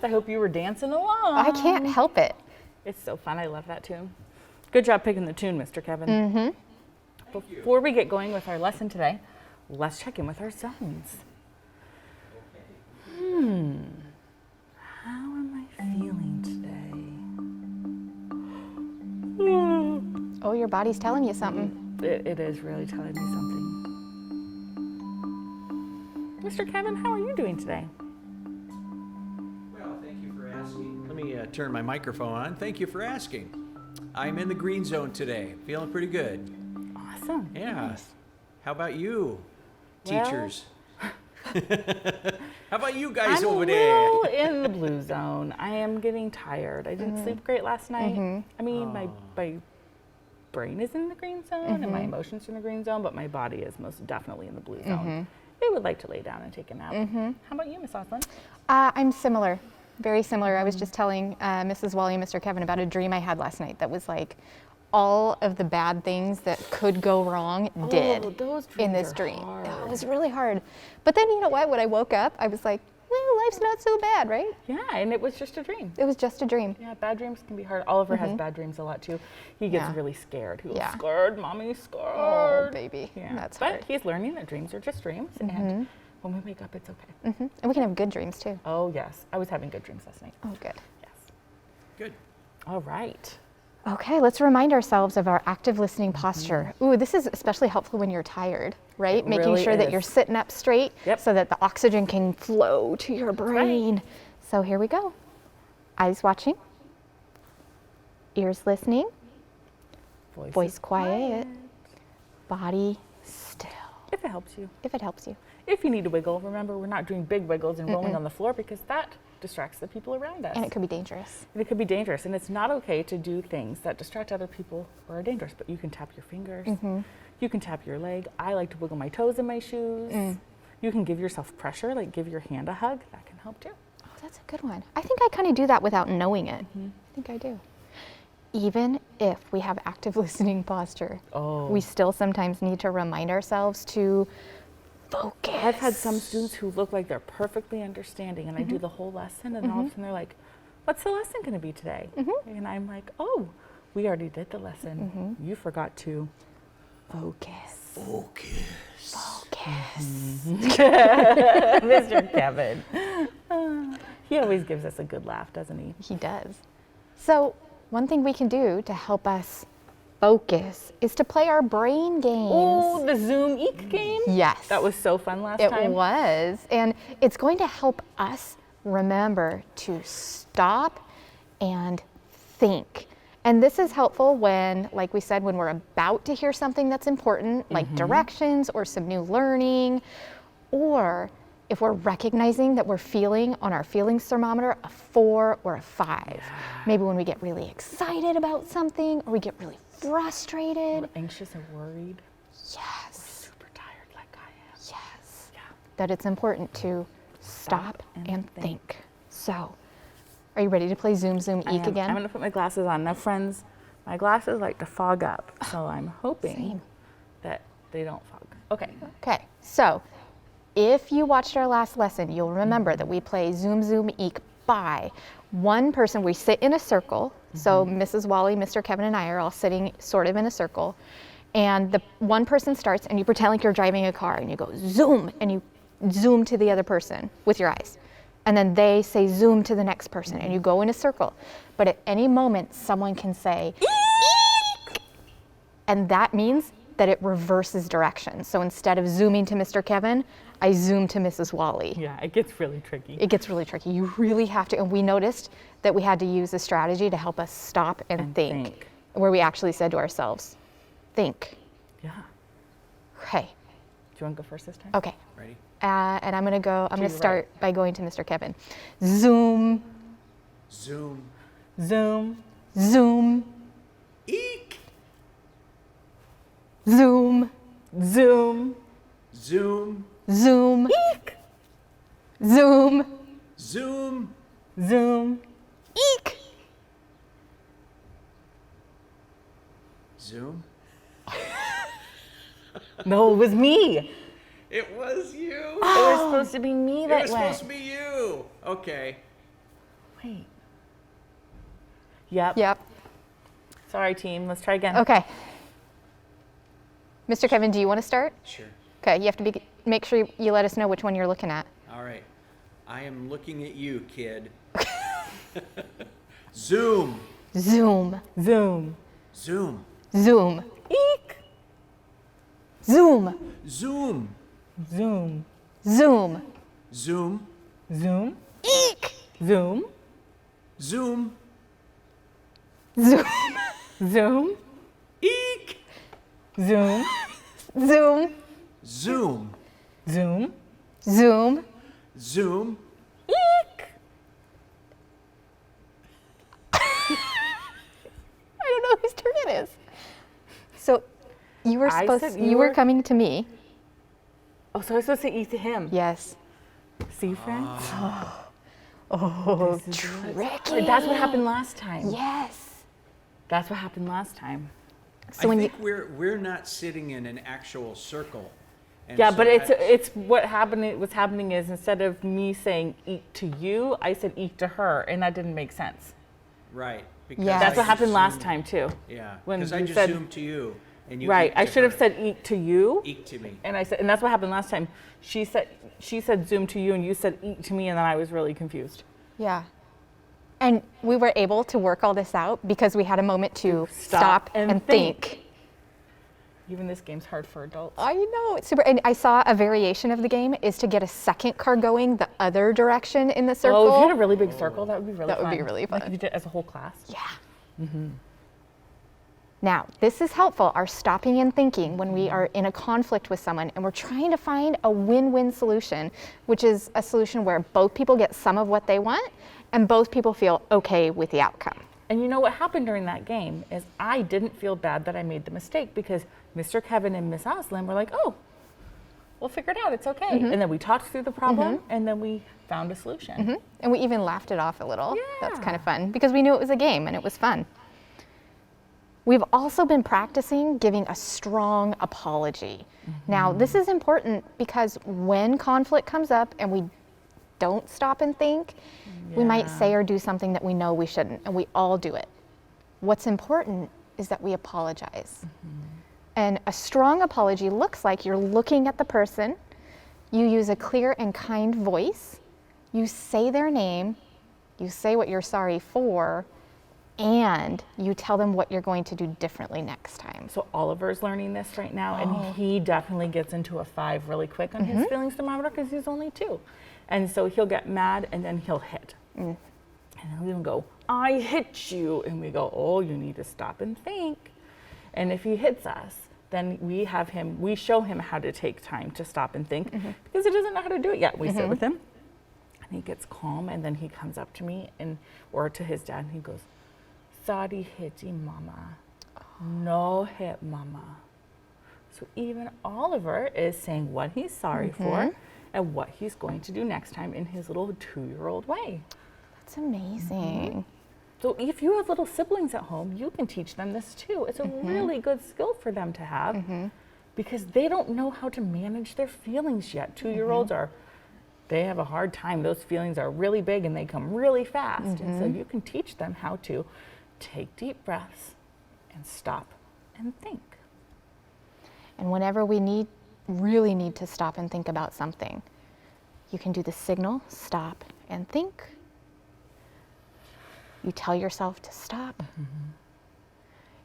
I hope you were dancing along. I can't help it. It's so fun. I love that tune. Good job picking the tune, Mr. Kevin. Mm-hmm. Before we get going with our lesson today, let's check in with our zones. How am I feeling today? Oh, your body's telling you something. It is really telling me something. Mr. Kevin, how are you doing today? Well, thank you for asking. Let me turn my microphone on. Thank you for asking. I'm in the green zone today. Feeling pretty good. Awesome. Yeah. Nice. How about you, Well, teachers? How about you guys I'm over a there? little in the blue zone. I am getting tired. I didn't sleep great last night. I mean, my brain is in the green zone and my emotions are in the green zone, but my body is most definitely in the blue zone. I would like to lay down and take a nap. How about you, Miss Oslin? I'm similar, very similar. I was just telling Mrs. Wally and Mr. Kevin about a dream I had last night that was like all of the bad things that could go wrong did those in dreams this are dream. hard. It was really hard. But then, you know what? When I woke up, I was like, well, life's not so bad, right? Yeah, and it was just a dream. It was just a dream. Yeah, bad dreams can be hard. Oliver has bad dreams a lot too. He gets Yeah. really scared. He goes, Yeah. scared, mommy, scared. Oh, baby. Yeah. That's but hard. he's learning that dreams are just dreams, and when we wake up, it's okay. And we can have good dreams too. Oh, yes. I was having good dreams last night. Oh, good. Yes. Good. All right. Okay, let's remind ourselves of our active listening posture. Ooh, this is especially helpful when you're tired, right? It Making really sure that is. you're sitting up straight Yep. so that the oxygen can flow to your brain. So here we go. Eyes watching, ears listening, voice quiet, body still, If it helps you. if it helps you. If you need to wiggle, remember we're not doing big wiggles and rolling on the floor because that distracts the people around us. And it could be dangerous. And it could be dangerous, and it's not okay to do things that distract other people or are dangerous, but you can tap your fingers, you can tap your leg. I like to wiggle my toes in my shoes. You can give yourself pressure, like give your hand a hug. That can help too. Oh, that's a good one. I think I kind of do that without knowing it. I think I do. Even if we have active listening posture, we still sometimes need to remind ourselves to focus. I've had some students who look like they're perfectly understanding, and I do the whole lesson, and all of a sudden they're like, what's the lesson going to be today? And I'm like, oh, we already did the lesson. You forgot to Focus. Focus. Focus. Mr. Kevin. He always gives us a good laugh, doesn't he? He does. So one thing we can do to help us focus is to play our brain games. Oh, the Zoom Eek game? Yes. That was so fun last It time. was. And it's going to help us remember to stop and think. And this is helpful when, like we said, when we're about to hear something that's important, like directions or some new learning, or if we're recognizing that we're feeling on our feelings thermometer a 4 or a 5. Maybe when we get really excited about something or we get really frustrated. We're anxious and worried. Yes. Super tired like I am. Yes. Yeah. That it's important to stop and think. So, are you ready to play Zoom Eek again? I'm going to put my glasses on. Now, friends, my glasses like to fog up, so I'm hoping that they don't fog. Okay. Okay, so if you watched our last lesson, you'll remember that we play Zoom Eek by one person. We sit in a circle. So Mrs. Wally, Mr. Kevin, and I are all sitting sort of in a circle. And the one person starts, and you pretend like you're driving a car, and you go zoom, and you zoom to the other person with your eyes. And then they say zoom to the next person, and you go in a circle. But at any moment, someone can say eek, and that means that it reverses direction. So instead of zooming to Mr. Kevin, I zoom to Mrs. Wally. Yeah, it gets really tricky. It gets really tricky. You really have to, and we noticed that we had to use a strategy to help us stop and think, where we actually said to ourselves, think. Yeah. Okay. Do you want to go first this time? Okay. Ready? And I'm gonna your start by going to Mr. Kevin. Zoom, Zoom. Zoom. zoom, Eek. zoom, Zoom. Zoom. zoom, Eek. zoom, Zoom. Zoom. eek. Zoom. No, it was me. It was you. It was supposed to be me It that was went. supposed to be you. Okay. Wait. Yep. Yep. Sorry, team. Let's try again. Okay. Mr. Kevin, do you want to start? Sure. Okay, you have to make sure you let us know which one you're looking at. All right. I am looking at you, kid. Zoom. Zoom. Zoom. Zoom. Zoom. Eek. Zoom. Zoom. Zoom. Zoom. Zoom. Zoom. Eek. Zoom. Zoom. Zoom. Zoom. Eek. Zoom. Zoom. Zoom. Zoom. Zoom. Zoom. Eek. I don't know whose turn it is. So you were I supposed said you were coming to me. Oh, so I was supposed to eat to him. Yes. See, friends? Oh, This is tricky. That's what happened last time. Yes. That's what happened last time. So I when think we're not sitting in an actual circle. And Yeah, so but it's what happened. What's happening is instead of me saying eat to you, I said eat to her, and that didn't make sense. right. Because Yeah. That's I what just happened last zoomed- time too. Yeah. when Because I you just said- zoomed to you, and you. Right. eeked I to should have her. said eat to you, Eek to me. and I said, and that's what happened last time. She said zoom to you, and you said eat to me, and then I was really confused. Yeah. And we were able to work all this out because we had a moment to stop and think. Even this game's hard for adults. I know, it's super. And I saw a variation of the game is to get a second card going the other direction in the circle. Oh, if you had a really big circle, that would be really That fun. would be really Like fun. if you did it as a whole class. Yeah. Now, this is helpful, our stopping and thinking when we are in a conflict with someone and we're trying to find a win-win solution, which is a solution where both people get some of what they want and both people feel okay with the outcome. And you know what happened during that game is I didn't feel bad that I made the mistake because Mr. Kevin and Miss Oslin were like, oh, we'll figure it out, it's okay. And then we talked through the problem and then we found a solution. And we even laughed it off a little. That's Yeah. kind of fun because we knew it was a game and it was fun. We've also been practicing giving a strong apology. Now, this is important because when conflict comes up and we don't stop and think, we might Yeah. say or do something that we know we shouldn't, and we all do it. What's important is that we apologize. And a strong apology looks like you're looking at the person, you use a clear and kind voice, you say their name, you say what you're sorry for, and you tell them what you're going to do differently next time. So Oliver's learning this right now, and he definitely gets into a 5 really quick on his feelings thermometer because he's only 2. And so he'll get mad and then he'll hit. And he'll even go, I hit you. And we go, oh, you need to stop and think. And if he hits us, then we show him how to take time to stop and think because he doesn't know how to do it yet. We sit with him and he gets calm and then he comes up to me or to his dad and he goes, sorry hitty mama, no hit mama. So even Oliver is saying what he's sorry for and what he's going to do next time in his little 2-year-old way. That's amazing. So if you have little siblings at home, you can teach them this too. It's a really good skill for them to have because they don't know how to manage their feelings yet. 2-year-olds they have a hard time. Those feelings are really big and they come really fast. And so you can teach them how to take deep breaths and stop and think. And whenever we really need to stop and think about something, you can do the signal, stop and think. You tell yourself to stop.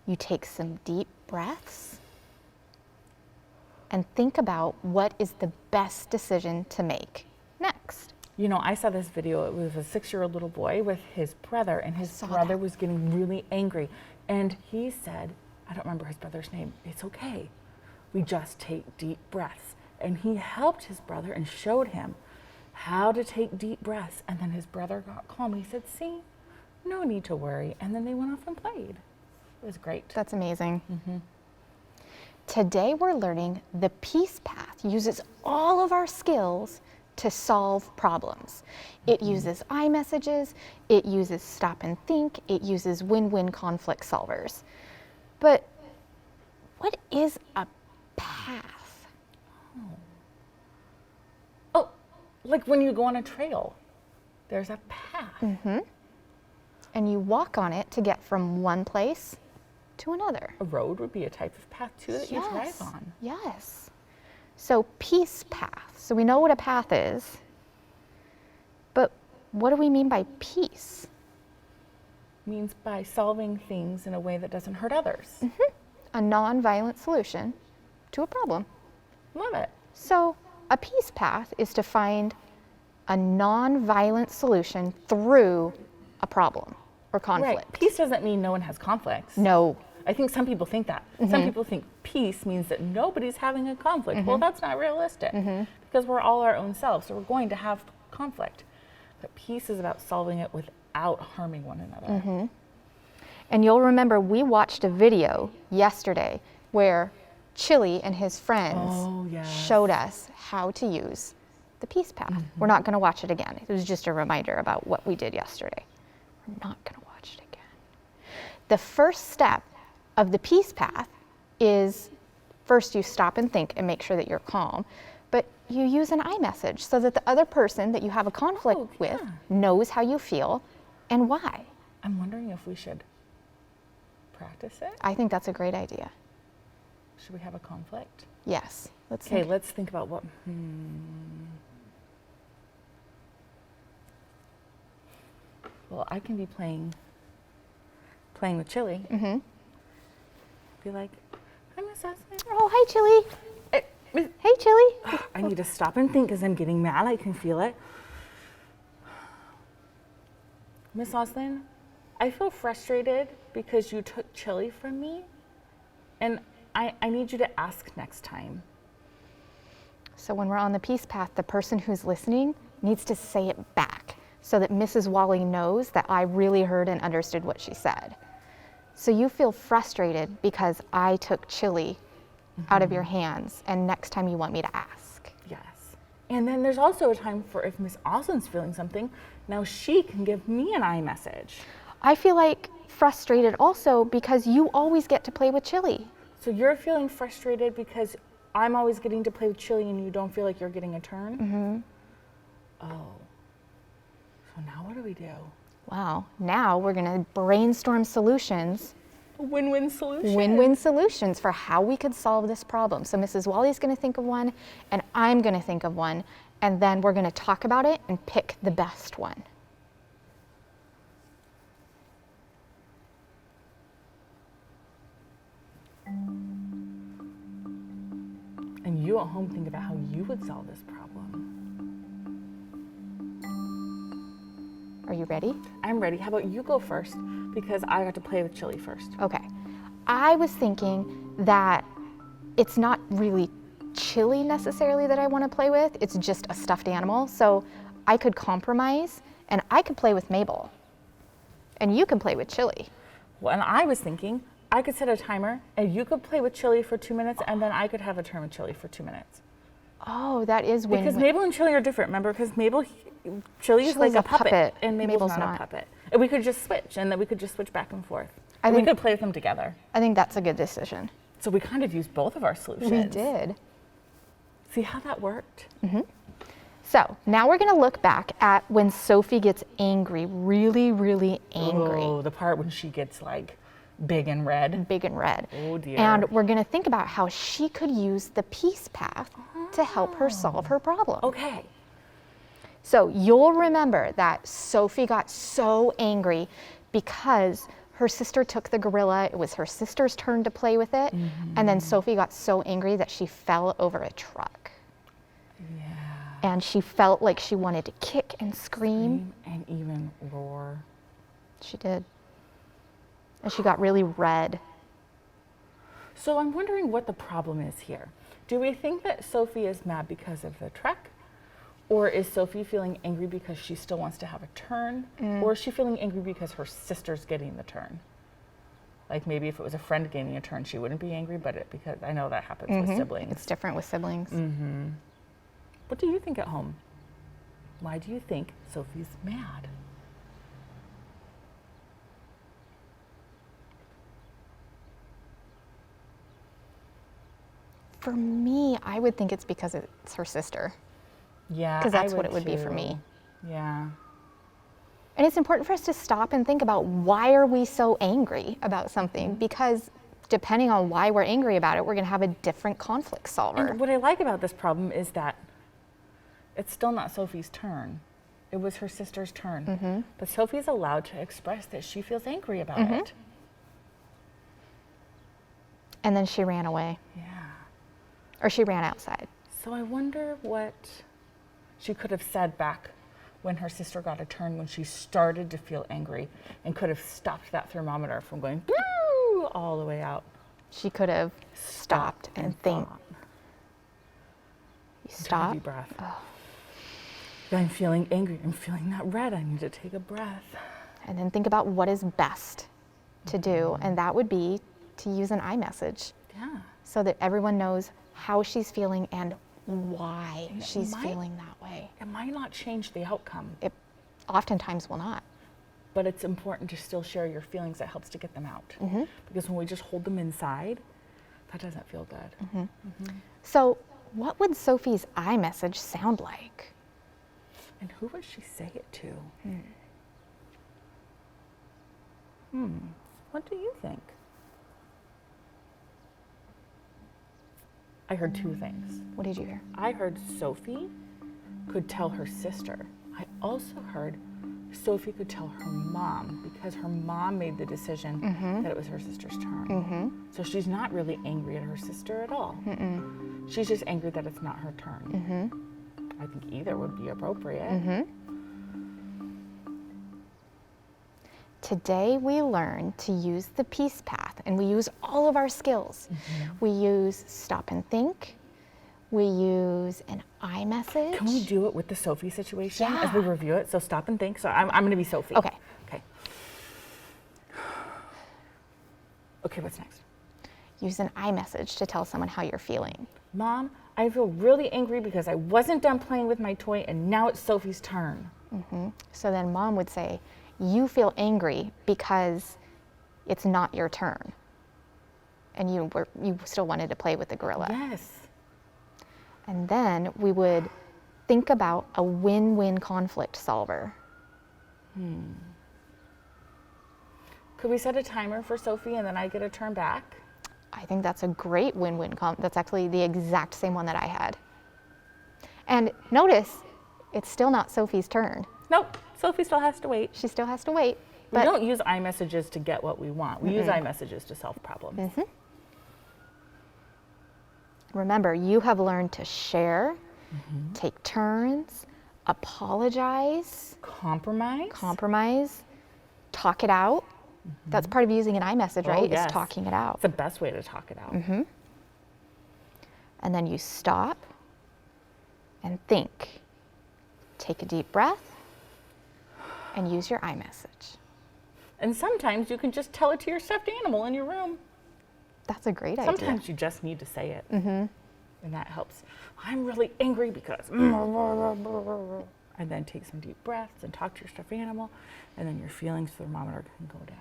You take some deep breaths and think about what is the best decision to make next. You know, I saw this video. It was a 6-year-old little boy with his brother, and his brother was getting really angry. And he said, I don't remember his brother's name, it's okay. We just take deep breaths. And he helped his brother and showed him how to take deep breaths. And then his brother got calm. He said, see, no need to worry. And then they went off and played. It was great. That's amazing. Today we're learning the peace path uses all of our skills to solve problems. It uses iMessages, it uses stop and think, it uses win-win conflict solvers. But what is a path? Oh, like when you go on a trail, there's a path. and you walk on it to get from one place to another. A road would be a type of path too that you drive on. Yes. So peace path. So we know what a path is, but what do we mean by peace? Means by solving things in a way that doesn't hurt others. A non-violent solution to a problem. Love it. So a peace path is to find a non-violent solution through a problem or conflict. Right. Peace doesn't mean no one has conflicts. No. I think some people think that. Some people think peace means that nobody's having a conflict. Well, that's not realistic because we're all our own selves, so we're going to have conflict. But peace is about solving it without harming one another. And you'll remember we watched a video yesterday where Chili and his friends showed us how to use the peace path. We're not going to watch it again. It was just a reminder about what we did yesterday. We're not going to watch it again. The first step of the peace path is first you stop and think and make sure that you're calm, but you use an iMessage so that the other person that you have a conflict with knows how you feel and why. I'm wondering if we should practice it. I think that's a great idea. Should we have a conflict? Yes. Okay, let's think about what. Well, I can be playing with Chili. Be like, hi, Miss Aslan. Oh, hi, Chili. Hey, Chili. I need to stop and think because I'm getting mad. I can feel it. Miss Aslan, I feel frustrated because you took Chili from me, and I need you to ask next time. So when we're on the peace path, the person who's listening needs to say it back so that Mrs. Wally knows that I really heard and understood what she said. So you feel frustrated because I took Chili out of your hands, and next time you want me to ask. Yes. And then there's also a time for if Miss Aslan's feeling something, now she can give me an iMessage. I feel like frustrated also because you always get to play with Chili. So you're feeling frustrated because I'm always getting to play with Chili and you don't feel like you're getting a turn? Oh. So now what do we do? Wow, now we're gonna brainstorm solutions. A win-win solution. Win-win solutions for how we could solve this problem. So Mrs. Wally's gonna think of one, and I'm gonna think of one, and then we're gonna talk about it and pick the best one. And you at home think about how you would solve this problem. Are you ready? I'm ready. How about you go first? Because I got to play with Chili first. Okay. I was thinking that it's not really Chili necessarily that I want to play with. It's just a stuffed animal. So I could compromise and I could play with Mabel. And you can play with Chili. Well, and I was thinking I could set a timer and you could play with Chili for 2 minutes and then I could have a turn with Chili for 2 minutes. Oh, that is win-win. Because Mabel and Chili are different, remember? Because Chili is like Chili's a a puppet, puppet. and Mabel's not a puppet. And we could just switch, and then we could just switch back and forth. I we think- could play with them together. I think that's a good decision. So we kind of used both of our solutions. We did. See how that worked? So now we're going to look back at when Sophie gets angry, really, really angry. Oh, the part when she gets like big and red. Big and red. Oh, dear. And we're going to think about how she could use the peace path to help her solve her problem. Okay. So you'll remember that Sophie got so angry because her sister took the gorilla. It was her sister's turn to play with it. And then Sophie got so angry that she fell over a truck. Yeah. And she felt like she wanted to kick and scream. And even roar. She did. And she got really red. So I'm wondering what the problem is here. Do we think that Sophie is mad because of the truck? Or is Sophie feeling angry because she still wants to have a turn? Or is she feeling angry because her sister's getting the turn? Like maybe if it was a friend getting a turn, she wouldn't be angry, but because I know that happens with siblings. It's different with siblings. What do you think at home? Why do you think Sophie's mad? For me, I would think it's because it's her sister. Yeah, Because that's I what it would be for too. me. Yeah. And it's important for us to stop and think about, why are we so angry about something? Because depending on why we're angry about it, we're going to have a different conflict solver. And what I like about this problem is that it's still not Sophie's turn. It was her sister's turn. But Sophie's allowed to express that she feels angry about it. And then she ran away. Yeah. Or she ran outside. So I wonder what she could have said back when her sister got a turn, when she started to feel angry, and could have stopped that thermometer from going all the way out. She could have stopped and think. thought. You stop. Deep breath. I'm feeling angry. I'm feeling that red. I need to take a breath. And then think about what is best to do. And that would be to use an iMessage, Yeah. so that everyone knows how she's feeling and why And it she's might- feeling that way. It might not change the outcome, It oftentimes will not. but it's important to still share your feelings. That helps to get them out. Because when we just hold them inside, that doesn't feel good. So what would Sophie's iMessage sound like? And who would she say it to? What do you think? I heard two things. What did you hear? I heard Sophie could tell her sister. I also heard Sophie could tell her mom, because her mom made the decision that it was her sister's turn. So she's not really angry at her sister at all. She's just angry that it's not her turn. I think either would be appropriate. Today we learn to use the peace path, and we use all of our skills. We use stop and think. We use an iMessage. Can we do it with the Sophie situation as we Yeah. review it? So stop and think. So I'm going to be Sophie. Okay. Okay. Okay, what's next? Use an iMessage to tell someone how you're feeling. Mom, I feel really angry because I wasn't done playing with my toy and now it's Sophie's turn. So then mom would say, you feel angry because it's not your turn. And you still wanted to play with the gorilla. Yes. And then we would think about a win-win conflict solver. Could we set a timer for Sophie and then I get a turn back? I think that's a great win-win. That's actually the exact same one that I had. And notice, it's still not Sophie's turn. Nope, Sophie still has to wait. She still has to wait. We But don't use iMessages to get what we want. We use iMessages to solve problems. remember, you have learned to share, take turns, apologize, compromise, talk it out. That's part of using an iMessage, right? yes. Is talking it out. It's the best way to talk it out. And then you stop and think. Take a deep breath and use your iMessage. And sometimes you can just tell it to your stuffed animal in your room. That's a great idea. Sometimes you just need to say it. And that helps. I'm really angry because... And then take some deep breaths and talk to your stuffed animal, and then your feelings thermometer can go down.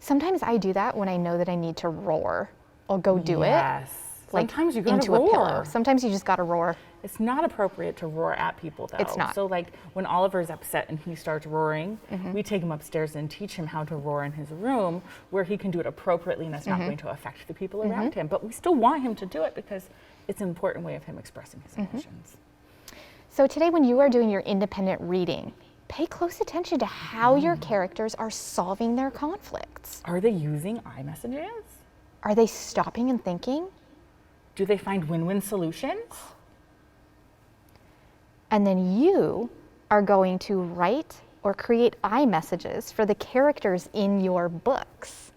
Sometimes I do that when I know that I need to roar. I'll go do it. Yes. Like Sometimes you gotta into roar. a pillow. Sometimes you just gotta roar. It's not appropriate to roar at people, though. It's not. So, like, when Oliver's upset and he starts roaring, we take him upstairs and teach him how to roar in his room, where he can do it appropriately and it's not going to affect the people around him. But we still want him to do it because it's an important way of him expressing his emotions. So today when you are doing your independent reading, pay close attention to how your characters are solving their conflicts. Are they using iMessages? Are they stopping and thinking? Do they find win-win solutions? And then you are going to write or create iMessages for the characters in your books.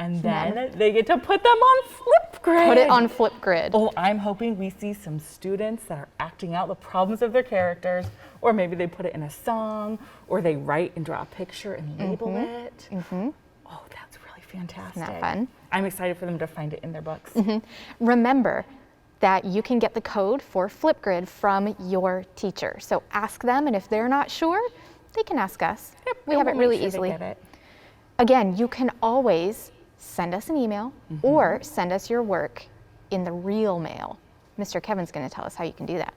And then they get to put them on Flipgrid. Put it on Flipgrid. Oh, I'm hoping we see some students that are acting out the problems of their characters, or maybe they put it in a song, or they write and draw a picture and label it. Oh, that's really fantastic. Isn't that fun? I'm excited for them to find it in their books. Remember that you can get the code for Flipgrid from your teacher. So ask them, and if they're not sure, they can ask us. We have it really easily. Get it. Again, you can always send us an email or send us your work in the real mail. Mr. Kevin's going to tell us how you can do that.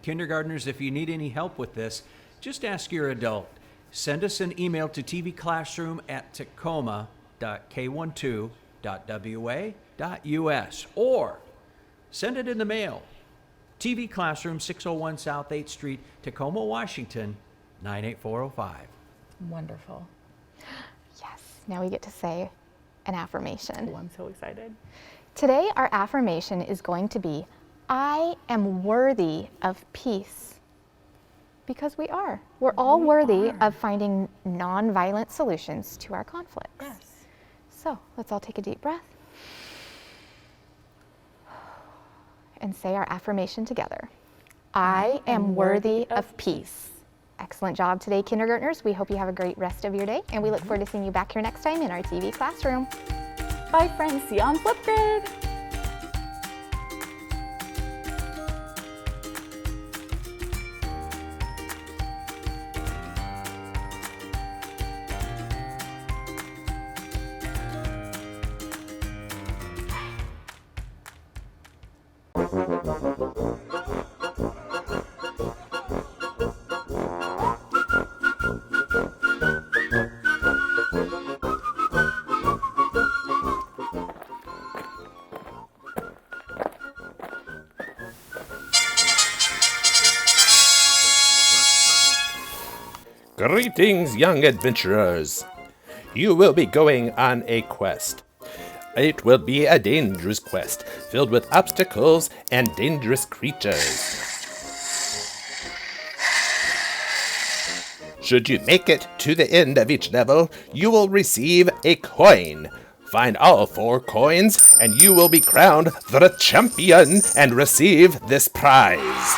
Kindergartners, if you need any help with this, just ask your adult. send us an email to tvclassroom@tacoma.k12.wa.us or send it in the mail. TV Classroom, 601 South 8th Street, Tacoma, Washington, 98405. Wonderful. Yes, now we get to say an affirmation. Oh, I'm so excited. Today, our affirmation is going to be, I am worthy of peace. Because we are. We're all worthy of finding non-violent solutions to our conflicts. Yes. So let's all take a deep breath and say our affirmation together. I am worthy of peace. Excellent job today, kindergartners. We hope you have a great rest of your day, and we look forward to seeing you back here next time in our TV classroom. Bye, friends. See you on Flipgrid. Greetings, young adventurers. You will be going on a quest. It will be a dangerous quest, filled with obstacles and dangerous creatures. Should you make it to the end of each level, you will receive a coin. Find all 4 coins, and you will be crowned the champion and receive this prize.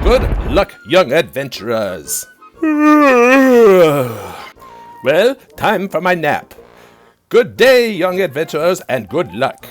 Good luck, young adventurers. Well, time for my nap. Good day, young adventurers, and good luck.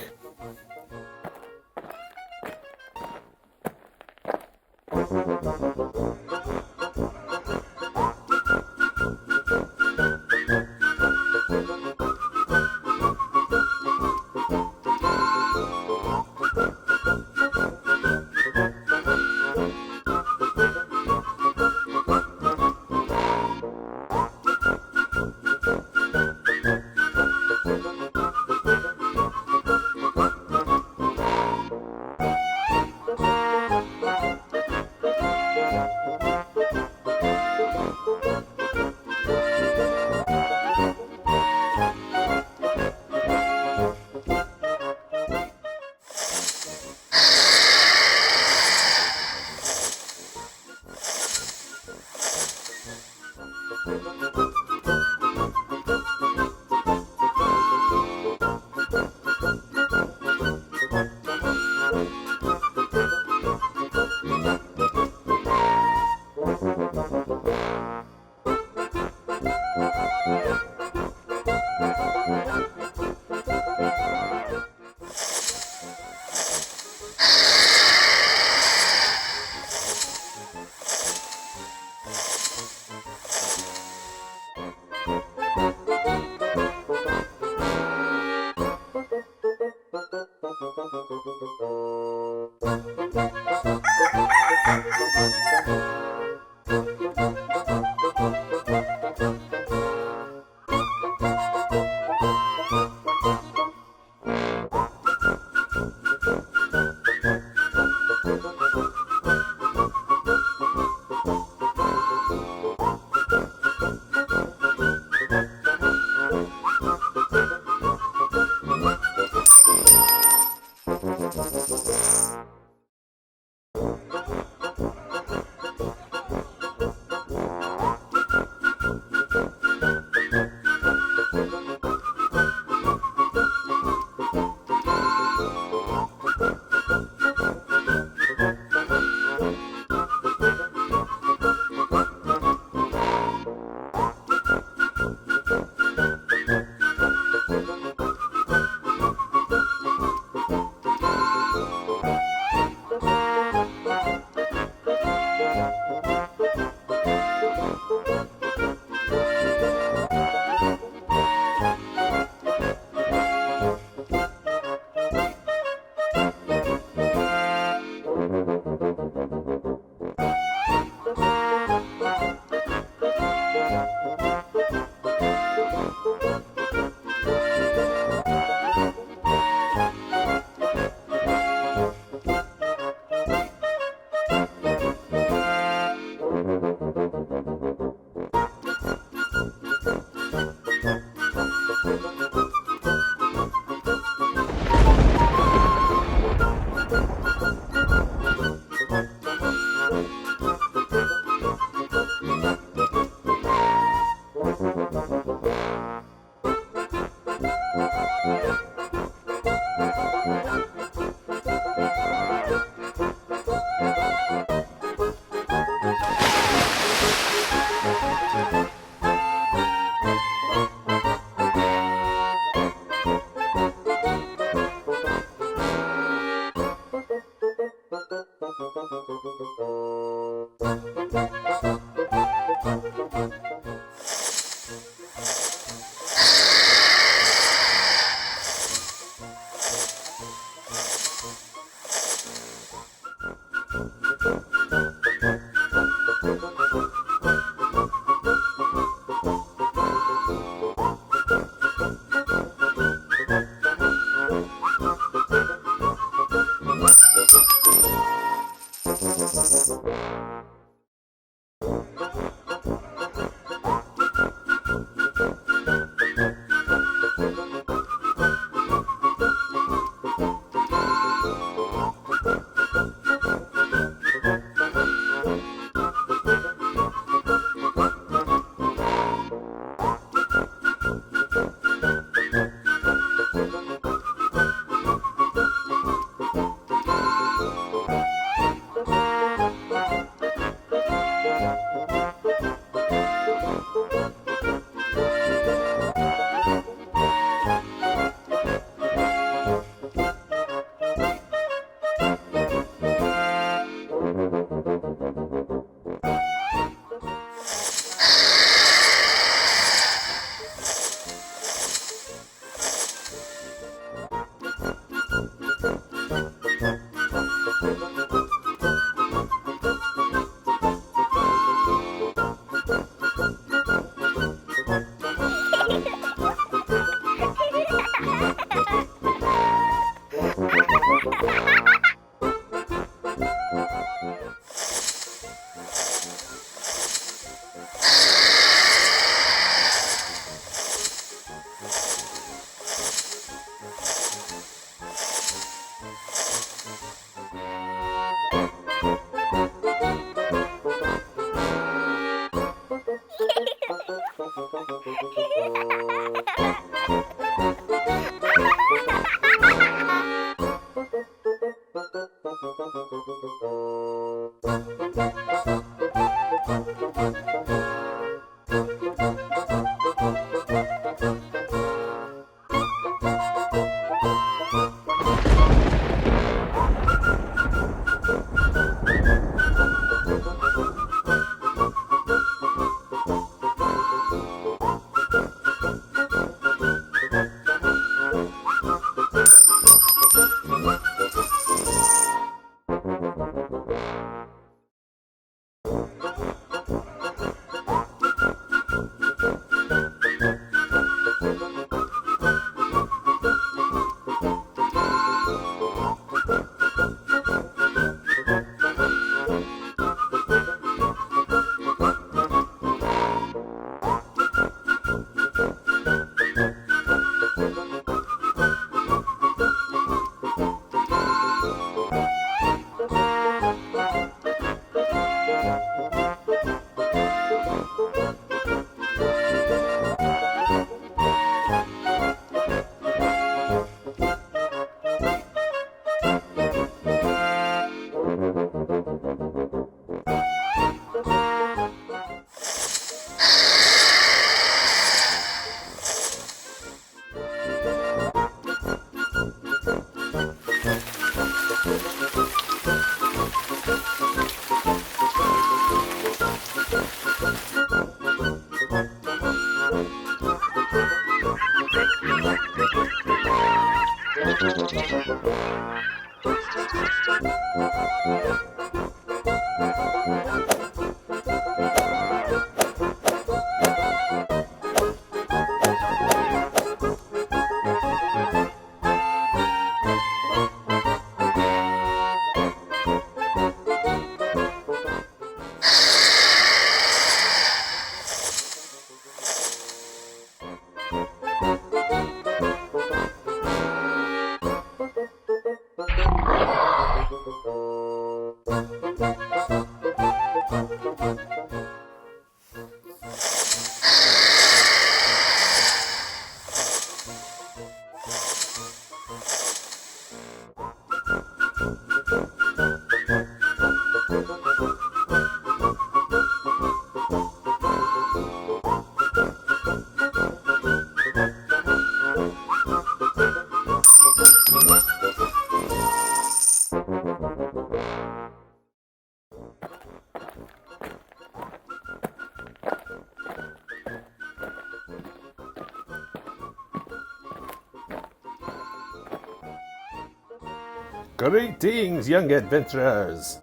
Greetings, young adventurers.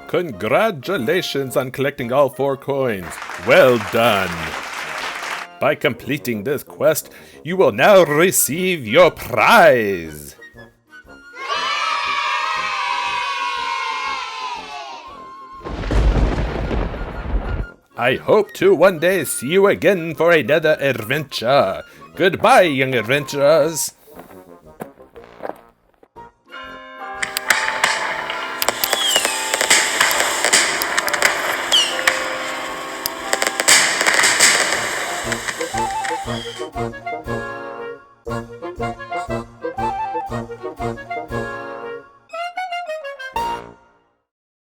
Congratulations on collecting all 4 coins. Well done. By completing this quest, you will now receive your prize. I hope to one day see you again for another adventure. Goodbye, young adventurers.